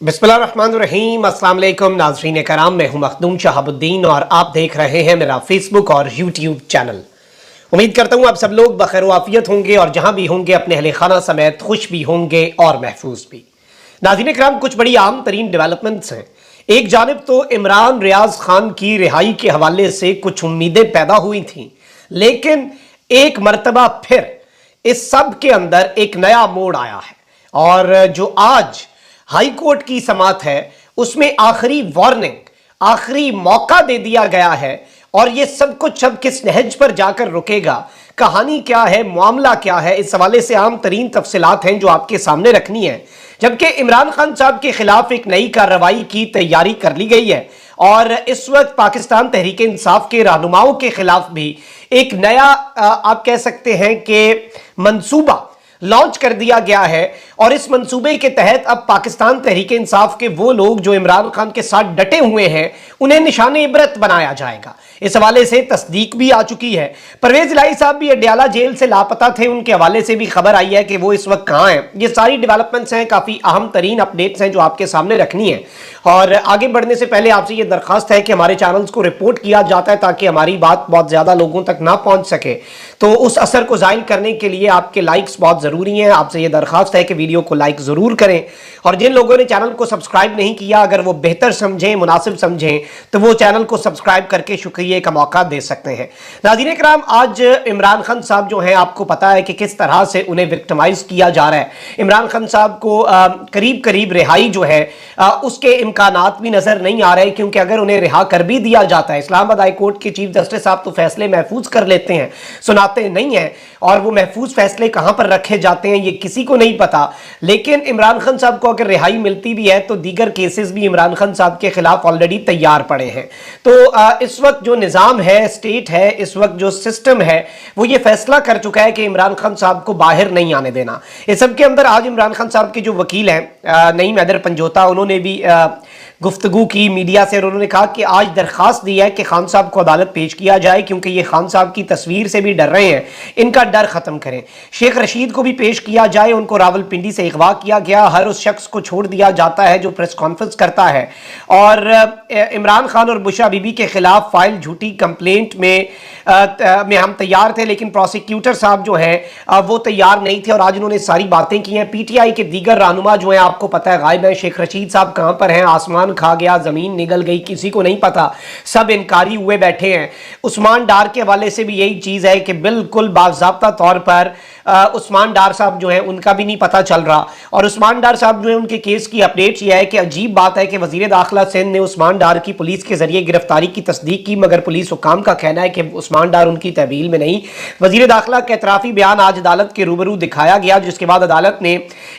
बिस्मिल्लाहिर्रहमानिर्रहीम। अस्सलाम वालेकुम नाज़रीन कराम, मैं हूं मखदूम शहाबुद्दीन और आप देख रहे हैं मेरा फेसबुक और यूट्यूब चैनल। उम्मीद करता हूं आप सब लोग बखैर आफियत होंगे और जहां भी होंगे अपने अहले खाना समेत खुश भी होंगे और महफूज भी। नाज़रीन कराम, कुछ बड़ी आम तरीन डेवलपमेंट्स हैं। एक जानिब तो इमरान रियाज खान की रिहाई के हवाले से कुछ उम्मीदें पैदा हुई थी, लेकिन एक मरतबा फिर इस सब के अंदर एक नया मोड़ आया है और जो आज हाई कोर्ट की समाअत है उसमें आखिरी वार्निंग, आखिरी मौका दे दिया गया है। और ये सब कुछ अब किस नहज पर जाकर रुकेगा, कहानी क्या है, मामला क्या है, इस हवाले से आम तरीन तफसीलात हैं जो आपके सामने रखनी है। जबकि इमरान खान साहब के खिलाफ एक नई कार्रवाई की तैयारी कर ली गई है और इस वक्त पाकिस्तान तहरीक इंसाफ के रहनुमाओं के खिलाफ भी एक नया आप कह सकते हैं कि मंसूबा लॉन्च कर दिया गया है। और इस मंसूबे के तहत अब पाकिस्तान तहरीक इंसाफ के वो लोग जो इमरान खान के साथ डटे हुए हैं उन्हें निशाने इबरत बनाया जाएगा। इस हवाले से तस्दीक भी आ चुकी है। परवेज इलाही साहब भी अडयाला जेल से लापता थे, उनके हवाले से भी खबर आई है कि वो इस वक्त कहां हैं। ये सारी डेवलपमेंट्स हैं, काफी अहम तरीन अपडेट्स हैं जो आपके सामने रखनी है। और आगे बढ़ने से पहले आपसे ये दरखास्त है कि हमारे चैनल्स को रिपोर्ट किया जाता है ताकि हमारी बात बहुत ज्यादा लोगों तक ना पहुंच सके, तो उस असर को जाहिर करने के लिए आपके लाइक्स बहुत जरूरी हैं। आपसे ये दरखास्त है कि वीडियो को लाइक जरूर करें और जिन लोगों ने चैनल को सब्सक्राइब नहीं किया, अगर वो बेहतर समझें, मुनासिब समझें, तो वो चैनल को सब्सक्राइब करके शुक्रिया का मौका दे सकते हैं। नाज़रीन कराम, आज इमरान खान साहब जो हैं, आपको पता है कि किस तरह से उन्हें विक्टिमाइज किया जा रहा है। इमरान खान साहब को करीब करीब रिहाई जो है उसके इम्कानात भी नजर नहीं आ रहे, क्योंकि अगर उन्हें रिहा कर भी दिया जाता है, इस्लामाबाद हाई कोर्ट के चीफ जस्टिस साहब तो फैसले महफूज कर लेते हैं, सुनाते नहीं है, और वो महफूज फैसले कहां पर रखे जाते हैं ये किसी को नहीं पता। लेकिन इमरान खान साहब को अगर रिहाई मिलती भी है तो दीगर केसेस भी इमरान खान साहब के खिलाफ ऑलरेडी तैयार पड़े हैं। तो इस वक्त जो निज़ाम है, स्टेट है, इस वक्त जो सिस्टम है, वो ये फैसला कर चुका है कि इमरान खान साहब को बाहर नहीं आने देना। इस सब के अंदर आज इमरान खान साहब के जो वकील हैं नईम हैदर पंजोता, उन्होंने भी गुफ्तगू की मीडिया से और उन्होंने कहा कि आज दरखास्त दी है कि खान साहब को अदालत पेश किया जाए, क्योंकि ये खान साहब की तस्वीर से भी डर रहे हैं, इनका डर खत्म करें। शेख रशीद को भी पेश किया जाए, उनको रावलपिंडी से अगवा किया गया, हर उस शख्स को छोड़ दिया जाता है जो प्रेस कॉन्फ्रेंस करता है। और इमरान खान और बुशरा बीबी के खिलाफ फाइल झूठी कंप्लेंट में हम तैयार थे, लेकिन प्रोसिक्यूटर साहब जो हैं वो तैयार नहीं थे और आज उन्होंने सारी बातें की हैं। पीटीआई के दीगर रहनुमा जो हैं आपको पता है गायब है। शेख रशीद साहब कहां पर हैं, आसमान खा गया, जमीन निगल गई, किसी को नहीं पता, सब इनकारी हुए बैठे हैं। उस्मान डार के हवाले से भी यही चीज है कि बिल्कुल बाज़ाब्ता तौर पर उस्मान डार साहब जो है उनका भी नहीं पता चल रहा। और उस्मान डार साहब जो है उनके केस की अपडेट यह है कि अजीब बात है कि वजीर दाखिला सिंध ने उस्मान डार की पुलिस के जरिए गिरफ्तारी की तस्दीक की, मगर पुलिस हुकाम का कहना है कि उस्मान डार उनकी तहवील में नहीं। वजीर दाखिला का एतराफी बयान आज अदालत के रूबरू दिखाया गया, जिसके बाद अदालत ने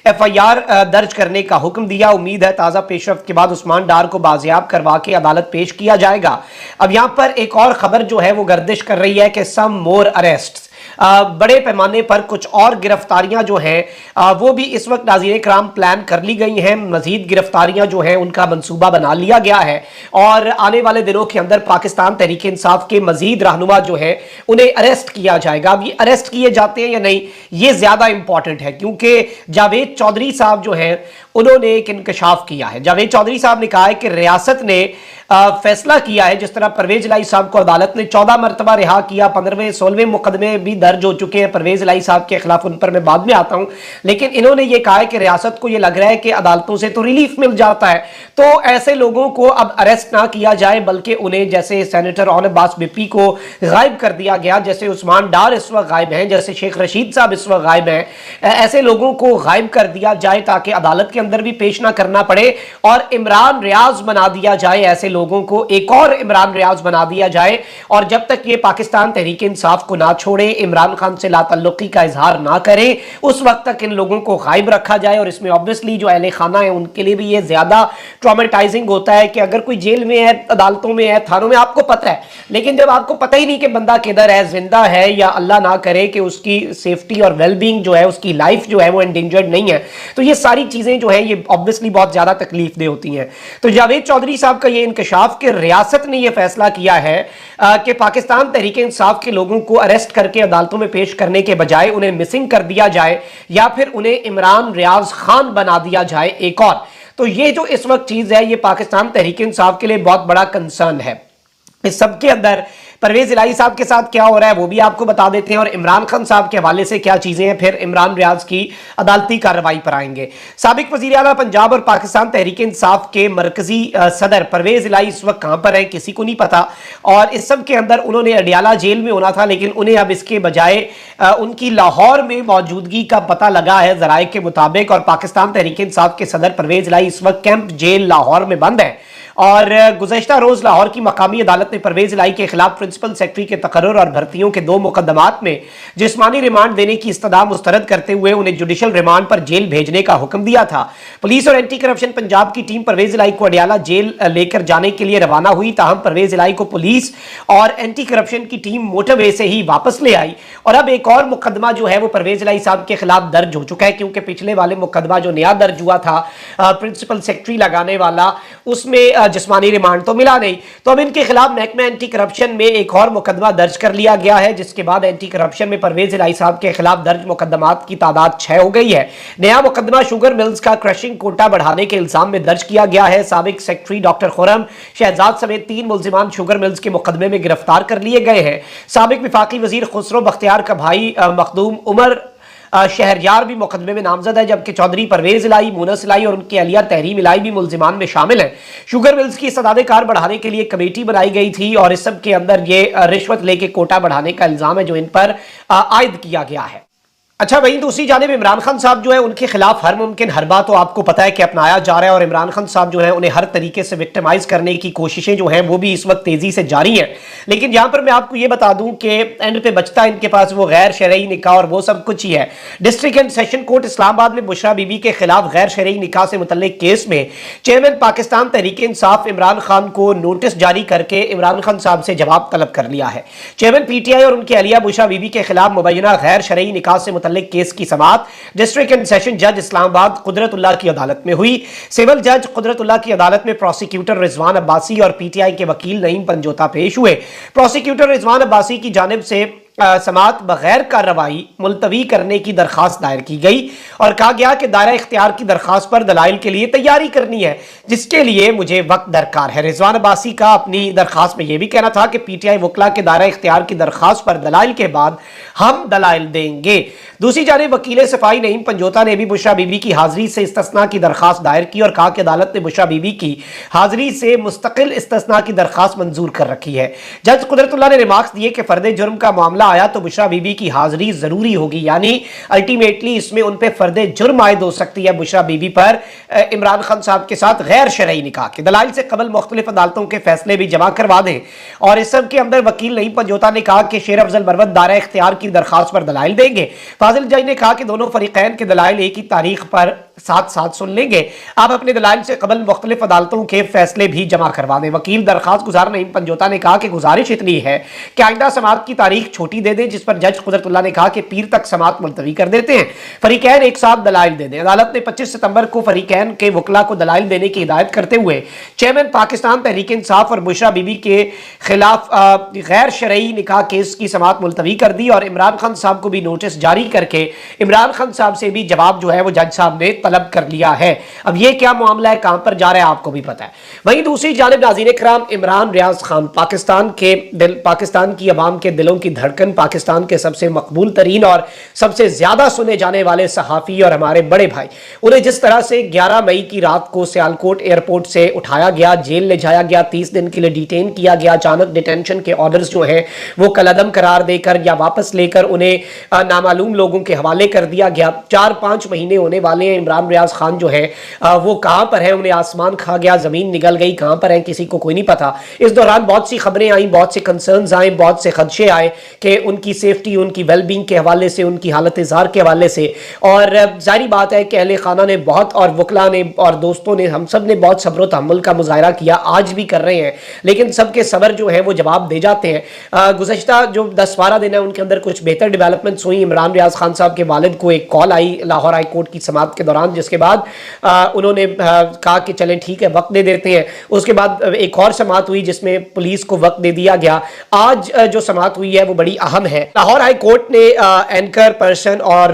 FIR दर्ज करने का हुक्म दिया। उम्मीद है ताज़ा पेशरफ्त के बाद उस्मान डार को बाजियाब करवा के अदालत पेश किया जाएगा। अब यहाँ पर एक और खबर जो है वो गर्दिश कर रही है कि सम मोर अरेस्ट, बड़े पैमाने पर कुछ और गिरफ्तारियां जो हैं वो भी इस वक्त नाज़रीन कराम प्लान कर ली गई हैं। मजीद गिरफ्तारियां जो हैं उनका मंसूबा बना लिया गया है और आने वाले दिनों के अंदर पाकिस्तान तहरीक इंसाफ के मजीद रहनुमा जो हैं उन्हें अरेस्ट किया जाएगा। अब ये अरेस्ट किए जाते हैं या नहीं, ये ज्यादा इंपॉर्टेंट है, क्योंकि जावेद चौधरी साहब जो हैं उन्होंने एक इंकशाफ किया है। जावेद चौधरी साहब ने कहा है कि रियासत ने फैसला किया है, जिस तरह परवेज इलाही साहब को अदालत ने 14 मरतबा रिहा किया, 15वें 16वें मुकदमे भी दर्ज हो चुके हैं परवेज इलाही साहब के खिलाफ, उन पर मैं बाद में आता हूं। लेकिन इन्होंने ये कहा है कि रियासत को ये लग रहा है कि अदालतों से तो रिलीफ मिल जाता है, तो ऐसे लोगों को अब अरेस्ट ना किया जाए, बल्कि उन्हें जैसे सेनेटर ऑन अब्बास बिप्पी को गायब कर दिया गया, जैसे उस्मान डार इस वक्त गायब हैं, जैसे शेख रशीद साहब इस वक्त गायब हैं, ऐसे लोगों को गायब कर दिया जाए ताकि अदालत के अंदर भी पेश ना करना पड़े और इमरान रियाज बना दिया जाए, ऐसे लोगों को एक और इमरान रियाज बना दिया जाए। और जब तक ये पाकिस्तान तहरीक इंसाफ को ना छोड़े, इमरान खान से लाताल्लुकी का इजहार ना करें, उस वक्त तक इन लोगों को गायब रखा जाए। और इसमें ऑब्वियसली जो अहले खाना है उनके लिए भी ये ज्यादा ट्रॉमेटाइजिंग होता है कि अगर कोई जेल में है, अदालतों में है, थानों में, आपको पता है, लेकिन जब आपको पता ही नहीं कि बंदा किधर है, जिंदा है या अल्लाह ना करे कि उसकी सेफ्टी और वेलबींग जो है, उसकी लाइफ जो है वो एंडेंजर्ड नहीं है, तो ये सारी चीजें जो है ये ऑब्वियसली बहुत ज्यादा तकलीफ दे होती हैं। तो जावेद चौधरी साहब का ये इंकशाफ कि रियासत ने यह फैसला किया है कि पाकिस्तान तहरीक इंसाफ के लोगों को अरेस्ट करके अदालतों में पेश करने के बजाय उन्हें मिसिंग कर दिया जाए या फिर उन्हें इमरान रियाज खान बना दिया जाए एक और। تو یہ جو اس وقت چیز ہے یہ پاکستان تحریک انصاف کے لیے بہت بڑا کنسرن ہے۔ اس سب کے اندر پرویز الہی صاحب کے ساتھ کیا ہو رہا ہے وہ بھی آپ کو بتا دیتے ہیں، اور عمران خان صاحب کے حوالے سے کیا چیزیں ہیں، پھر عمران ریاض کی عدالتی کارروائی پر آئیں گے۔ سابق وزیر اعلیٰ پنجاب اور پاکستان تحریک انصاف کے مرکزی صدر پرویز الہی اس وقت کہاں پر ہیں کسی کو نہیں پتا، اور اس سب کے اندر انہوں نے اڈیالہ جیل میں ہونا تھا، لیکن انہیں اب اس کے بجائے ان کی لاہور میں موجودگی کا پتہ لگا ہے ذرائع کے مطابق، اور پاکستان تحریک انصاف کے صدر پرویز الہی اس وقت کیمپ جیل لاہور میں بند ہے۔ اور گزشتہ روز لاہور کی مقامی عدالت نے پرویز الہی کے خلاف پرنسپل سیکرٹری کے تقرر اور بھرتیوں کے 2 مقدمات میں جسمانی ریمانڈ دینے کی استدعا مسترد کرتے ہوئے انہیں جوڈیشل ریمانڈ پر جیل بھیجنے کا حکم دیا تھا۔ پولیس اور اینٹی کرپشن پنجاب کی ٹیم پرویز الہی کو اڈیالہ جیل لے کر جانے کے لیے روانہ ہوئی، تاہم پرویز الہی کو پولیس اور اینٹی کرپشن کی ٹیم موٹر وے سے ہی واپس لے آئی، اور اب ایک اور مقدمہ جو ہے وہ پرویز الہی صاحب کے خلاف درج ہو چکا ہے، کیونکہ پچھلے والے مقدمہ جو نیا درج ہوا تھا پرنسپل سیکرٹری لگانے والا، اس میں جسمانی ریمانڈ تو ملا نہیں، تو اب ان کے خلاف محکمہ اینٹی کرپشن میں ایک اور مقدمہ درج کر لیا گیا ہے، جس کے بعد اینٹی کرپشن میں پرویز الہی صاحب کے خلاف درج مقدمات کی تعداد 6 ہو گئی ہے۔ نیا مقدمہ شوگر ملز کا کرشنگ کوٹا بڑھانے کے الزام میں درج کیا گیا ہے۔ سابق سیکرٹری ڈاکٹر خرم شہزاد سمیت 3 ملزمان شوگر ملز کے مقدمے میں گرفتار کر لیے گئے ہیں۔ سابق وفاقی وزیر خسرو بختیار کا بھائی مخدوم عمر شہریار بھی مقدمے میں نامزد ہے، جبکہ چودھری پرویز الہی، مونس الہی اور ان کی اہلیہ تحریم الہی بھی ملزمان میں شامل ہیں۔ شوگر ملز کی سداد کار بڑھانے کے لیے کمیٹی بنائی گئی تھی، اور اس سب کے اندر یہ رشوت لے کے کوٹا بڑھانے کا الزام ہے جو ان پر عائد کیا گیا ہے۔ اچھا، وہیں دوسری جانب عمران خان صاحب جو ہے ان کے خلاف ہر ممکن حربہ تو آپ کو پتا ہے کہ اپنایا جا رہا ہے، اور عمران خان صاحب جو ہیں انہیں ہر طریقے سے وکٹمائز کرنے کی کوششیں جو ہیں وہ بھی اس وقت تیزی سے جاری ہیں۔ لیکن یہاں پر میں آپ کو یہ بتا دوں کہ اینڈ پہ بچتا ان کے پاس وہ غیر شرعی نکاح اور وہ سب کچھ ہی ہے۔ ڈسٹرکٹ اینڈ سیشن کورٹ اسلام آباد میں بشرا بی بی کے خلاف غیر شرعی نکاح سے متعلق کیس میں چیئرمین پاکستان تحریک انصاف عمران خان کو نوٹس جاری کر کے عمران خان صاحب سے جواب طلب کر لیا ہے۔ چیئرمین پی ٹی آئی اور ان کی اہلیہ بشرا بی بی کے خلاف مبینہ غیر شرعی نکاح سے متعلق کیس کی ڈسٹرکٹ اینڈ سیشن جج اسلام آباد قدرت اللہ کی عدالت میں ہوئی۔ سول جج قدرت اللہ کی عدالت میں پروسیکیوٹر رضوان عباسی اور پی ٹی آئی کے وکیل نعیم پنجوتا پیش ہوئے۔ پروسیکیوٹر رضوان عباسی کی جانب سے سماعت بغیر کارروائی ملتوی کرنے کی درخواست دائر کی گئی، اور کہا گیا کہ دائرہ اختیار کی درخواست پر دلائل کے لیے تیاری کرنی ہے، جس کے لیے مجھے وقت درکار ہے۔ رضوان عباسی کا اپنی درخواست میں یہ بھی کہنا تھا کہ پی ٹی آئی وکلا کے دائرہ اختیار کی درخواست پر دلائل کے بعد ہم دلائل دیں گے۔ دوسری جانب وکیل صفائی نعیم پنجوتا نے بھی بشرا بی بی کی حاضری سے استثناء کی درخواست دائر کی، اور کہا کہ عدالت نے بشرا بی بی کی حاضری سے مستقل استثناء کی درخواست منظور کر رکھی ہے۔ جج قدرت اللہ نے ریمارکس دیے کہ فرد جرم کا معاملہ آیا تو بشرا بی بی کی حاضری ضروری ہوگی، یعنی الٹیمیٹلی اس میں ان پہ فرد جرم عائد ہو سکتی ہے بشرا بی بی پر عمران خان صاحب کے ساتھ غیر شرعی نکاح کے دلائل سے قبل مختلف عدالتوں کے فیصلے بھی جمع کروا دیں۔ اور اس سب کے اندر وکیل نعیم پنجوتا نے کہا کہ شیر افضل مروت دائرہ اختیار کی درخواست پر دلائل دیں گے۔ فاضل جج نے کہا کہ دونوں فریقین کے دلائل ایک ہی تاریخ پر ساتھ ساتھ سن لیں گے، آپ اپنے دلائل سے قبل مختلف عدالتوں کے فیصلے بھی جمع کروا دیں۔ وکیل درخواست گزار نعیم پنجوتا نے کہا کہ گزارش اتنی ہے کہ آئندہ سماعت کی تاریخ چھوٹی دے دیں، جس پر جج قدرت اللہ نے کہا کہ پیر تک سماعت ملتوی کر دیتے ہیں، فریقین ایک ساتھ دلائل دے دیں۔ عدالت نے 25 ستمبر کو فریقین کے وکلا کو دلائل دینے کی ہدایت کرتے ہوئے چیئرمین پاکستان تحریک انصاف اور بشرا بی بی کے خلاف غیر شرعی نکاح کیس کی سماعت ملتوی کر دی، اور عمران خان صاحب کو بھی نوٹس جاری کر کے عمران خان صاحب سے بھی جواب جو ہے وہ جج صاحب نے طلب کر لیا ہے۔ اب یہ کیا معاملہ ہے، کہاں پر جا رہا ہے، آپ کو بھی پتا ہے۔ وہیں دوسری جانب ناظرین کرام، عمران ریاض خان پاکستان کی عوام کے دلوں کی دھڑکن، پاکستان کے سب سے مقبول ترین اور سب سے زیادہ سنے جانے والے صحافی اور ہمارے بڑے بھائی، انہیں جس طرح سے 11 مئی کی رات کو سیالکوٹ ایئرپورٹ سے اٹھایا گیا، جیل لے جایا گیا، 30 دن کے لیے ڈیٹین کیا گیا، اچانک ڈیٹینشن کے آرڈرز جو ہیں وہ کالعدم قرار دے کر یا واپس لے کر انہیں نامعلوم لوگوں کے حوالے کر دیا گیا۔ 4-5 مہینے ہونے والے ہیں عمران ریاض خان جو ہے وہ کہاں پر ہیں، انہیں آسمان کھا گیا، زمین نگل گئی، کہاں پر ہیں کسی کو کوئی نہیں پتا۔ اس دوران بہت سی خبریں آئیں، بہت سے کنسرنز آئیں، بہت سے خدشے آئے کہ ان کی سیفٹی، ان کی ویل بینگ کے حوالے سے، ان کی حالت ظاہر کے حوالے سے، اور ظاہری بات ہے کہ اہل خانہ نے بہت، اور وکلا نے اور دوستوں نے، ہم سب نے بہت صبر و تحمل کا مظاہرہ کیا، آج بھی کر رہے ہیں، لیکن سب کے صبر جو ہے وہ جواب دے جاتے ہیں۔ گزشتہ جو 10-12 دن ہے ان کے اندر کچھ بہتر ڈیولپمنٹس ہوئی۔ عمران ریاض خان صاحب کے والد کو ایک کال آئی لاہور ہائی کورٹ کی سماعت کے دوران، جس کے بعد انہوں نے کہا کہ چلیں ٹھیک ہے وقت دے دیتے ہیں۔ اس کے بعد ایک اور سماعت ہوئی جس میں پولیس کو وقت دے دیا گیا۔ آج جو سماعت ہوئی ہے وہ بڑی अहम है। लाहौर हाई कोर्ट ने एंकर पर्सन और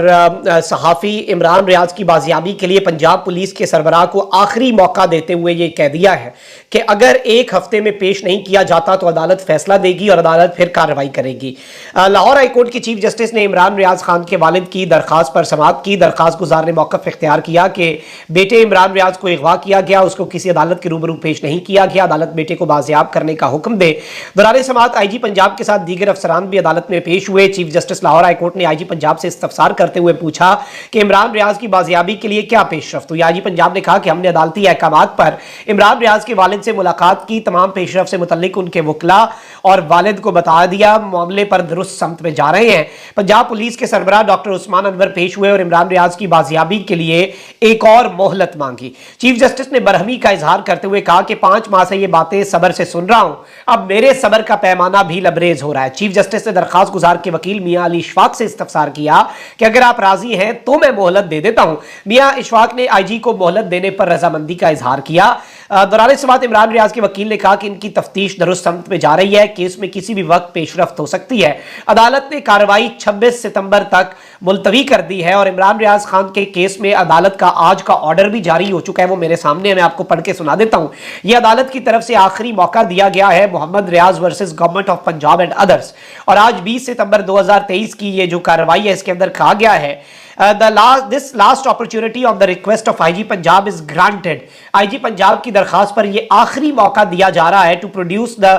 सहाफ़ी इमरान रियाज की बाजियाबी के लिए पंजाब पुलिस के सरबराह को आखिरी मौका देते हुए ये कह दिया है कि अगर एक हफ्ते में पेश नहीं किया जाता तो अदालत फैसला देगी और अदालत फिर कार्रवाई करेगी। लाहौर हाई कोर्ट की चीफ जस्टिस ने इमरान रियाज खान के वालिद की दरखास्त पर समाअत की। दरखास्त गुजार ने मौक़िफ़ इख्तियार किया कि बेटे इमरान रियाज को अगवा किया गया, उसको किसी अदालत के रूबरू पेश नहीं किया गया, अदालत बेटे को बाजियाब करने का हुक्म दे। दौरान समाअत IG पंजाब के साथ दीगर अफसरान भी अदालत में पेश हुए। Chief justice Lahore high court ने IG पंजाब से इस्तफसार करते हुए पूछा कि इमरान रियाज की बाजियाबी के लिए क्या पेशरफ्त हुई। IG पंजाब ने कहा कि हमने अदालती अहकामात पर इमरान रियाज के वालिद से मुलाकात की, तमाम पेशरफ्त से मुतल्लिक उनके वकला और वालिद को बता दिया, मामले पर दुरुस्त समत में जा रहे हैं। पंजाब पुलिस के सरबराह डॉक्टर उस्मान अनवर पेश हुए और इमरान रियाज की बाजियाबी के लिए एक और मोहलत मांगी। चीफ जस्टिस ने बरहमी का इजहार करते हुए कहा कि 5 माह से ये बातें सब्र से सुन रहा हूं, अब मेरे सब्र का पैमाना भी लबरेज हो रहा है। चीफ जस्टिस ने दरखास्त गुजार के वकील मियां अली इशफाक से इस्तफसार किया कि अगर आप राजी हैं तो मैं मोहलत दे देता हूं। मियां इशफाक ने IG को मोहलत देने पर रजामंदी का इजहार किया। दौरान समाअत इमरान रियाज के वकील ने कहा कि इनकी तफ्तीश दुरुस्त समत में जा रही है, केस में किसी भी वक्त पेशरफ्त हो सकती है। अदालत ने कार्रवाई 26 सितंबर तक मुलतवी कर दी है और इमरान रियाज खान के केस में अदालत का आज का ऑर्डर भी जारी हो चुका है, वो मेरे सामने है, मैं आपको पढ़ के सुना देता हूं। यह अदालत की तरफ से आखिरी मौका दिया गया है Mohammad Riyaz versus government of Punjab and others, और आज 20 सितंबर 2023 की ये जो कार्रवाई है इसके अंदर कहा गया है this last opportunity on the request of IG Punjab is granted। IG Punjab की दरखास्त पर यह आखिरी मौका दिया जा रहा है to produce the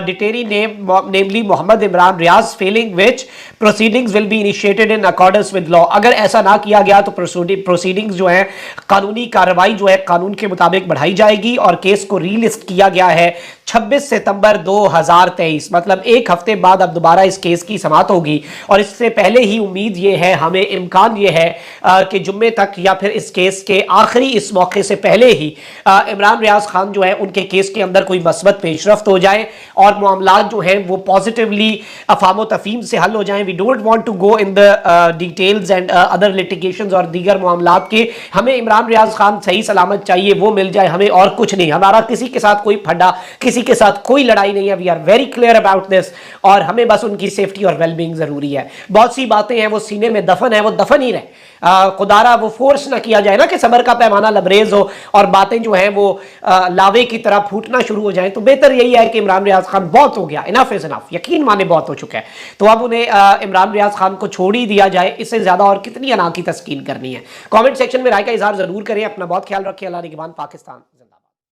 detainee name namely Mohammad Imran Riaz, failing which proceedings will be initiated in accordance with law। अगर ऐसा ना किया गया तो proceedings जो है, कानूनी कार्रवाई जो है कानून के मुताबिक बढ़ाई जाएगी और केस को रीलिस्ट किया गया है 26 सितंबर 2023, मतलब एक हफ्ते बाद अब दोबारा इस केस की समाअत होगी। और इससे पहले ही उम्मीद ये है, हमें इम्कान ये है कि जुम्मे तक या फिर इस केस के आखिरी इस मौके से पहले ही इमरान रियाज खान जो है उनके केस के अंदर कोई मस्बत पेशरफ्त हो जाए और मामलात जो हैं वो पॉजिटिवली अफाम तफहीम से हल हो जाएं। We don't want to go in the details and other litigations और दीगर मामलात के। हमें इमरान रियाज खान सही सलामत चाहिए, वो मिल जाए हमें, और कुछ नहीं। हमारा किसी के साथ कोई फड्डा, किसी के साथ कोई लड़ाई नहीं है। We are very clear about this, और हमें बस उनकी सेफ्टी और वेलबींग जरूरी है। बहुत सी बातें हैं वो सीने में दफन है, वो दफन ही रहे। खुदारा वो फोर्स ना किया जाए ना कि सबर का पैमाना लबरेज हो और बातें जो हैं वो लावे की तरह फूटना शुरू हो जाएं। तो बेहतर यही है कि इमरान रियाज खान बहुत हो गया, इनफ इज इनफ, यकीन माने बहुत हो चुका है। तो अब उन्हें इमरान रियाज खान को छोड़ ही दिया जाए, इससे ज्यादा और कितनी अना की तस्कीन करनी है। कमेंट सेक्शन में राय का इजहार जरूर करें। अपना बहुत ख्याल रखें। अल्लाह निगहबान पाकिस्तान।